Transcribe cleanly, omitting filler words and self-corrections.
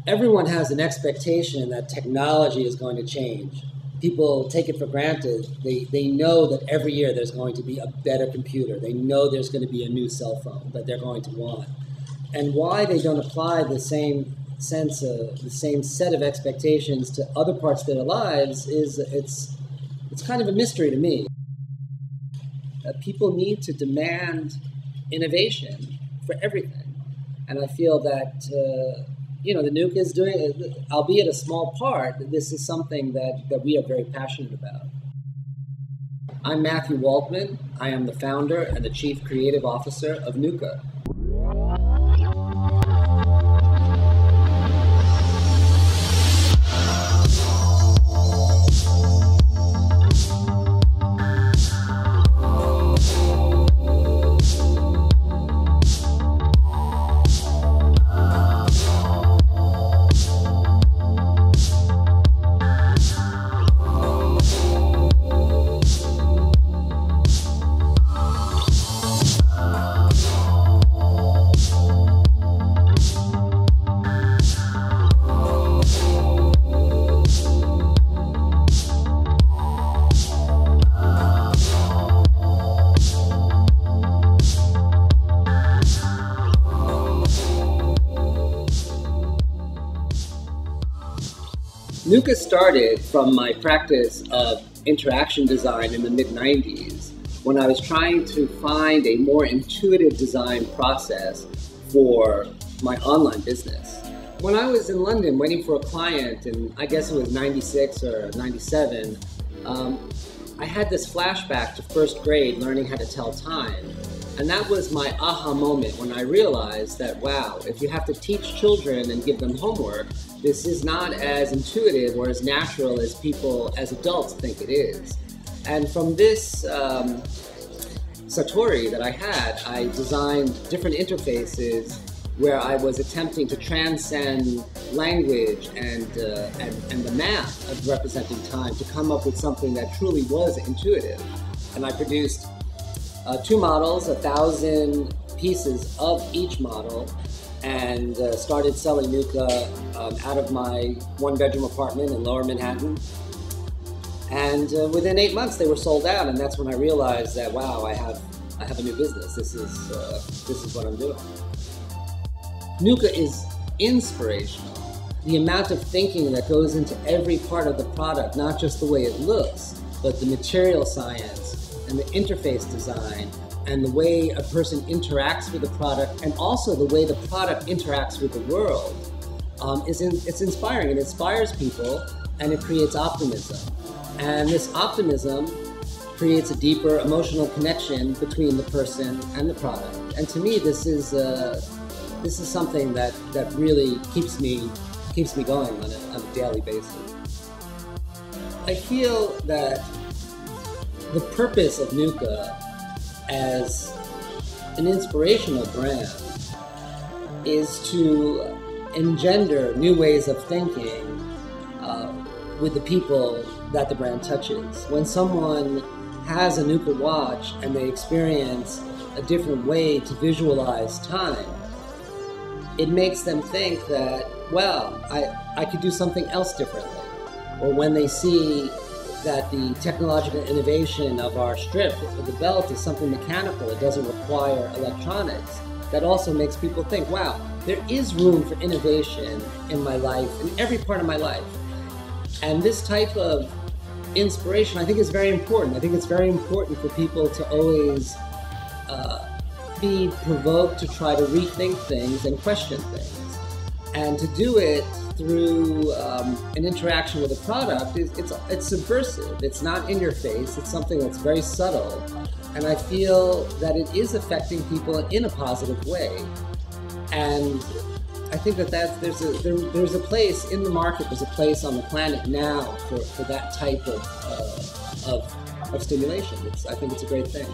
everyone has an expectation that technology is going to change. People take it for granted. They know that every year there's going to be a better computer. They know there's going to be a new cell phone that they're going to want. And why they don't apply the same set of expectations to other parts of their lives is it's kind of a mystery to me. People need to demand innovation for everything. And I feel that, the Nooka is doing it, albeit a small part. This is something that we are very passionate about. I'm Matthew Waldman. I am the founder and the Chief Creative Officer of Nooka. Nooka started from my practice of interaction design in the mid-90s when I was trying to find a more intuitive design process for my online business. When I was in London waiting for a client, and I guess it was 96 or 97, I had this flashback to first grade learning how to tell time. And that was my aha moment when I realized that, wow, if you have to teach children and give them homework, this is not as intuitive or as natural as people, as adults, think it is. And from this satori that I had, I designed different interfaces where I was attempting to transcend language and the math of representing time to come up with something that truly was intuitive. And I produced 2 models, 1,000 pieces of each model, and started selling Nooka out of my 1-bedroom apartment in Lower Manhattan. And within 8 months, they were sold out, and that's when I realized that, wow, I have a new business. This is what I'm doing. Nooka is inspirational. The amount of thinking that goes into every part of the product, not just the way it looks, but the material science and the interface design and the way a person interacts with the product, and also the way the product interacts with the world, it's inspiring. It inspires people, and it creates optimism. And this optimism creates a deeper emotional connection between the person and the product. And to me, this is something that really keeps me going on a daily basis. I feel that the purpose of Nooka as an inspirational brand is to engender new ways of thinking with the people that the brand touches. When someone has a Nooka watch and they experience a different way to visualize time, it makes them think that, well, I could do something else differently. Or when they see that the technological innovation of our strip, the belt, is something mechanical, it doesn't require electronics, that also makes people think, wow, there is room for innovation in my life, in every part of my life. And this type of inspiration, I think, is very important. I think it's very important for people to always be provoked to try to rethink things and question things. And to do it through an interaction with a product, it's subversive. It's not in your face. It's something that's very subtle. And I feel that it is affecting people in a positive way. And I think that there's a place in the market, there's a place on the planet now for that type of stimulation. I think it's a great thing.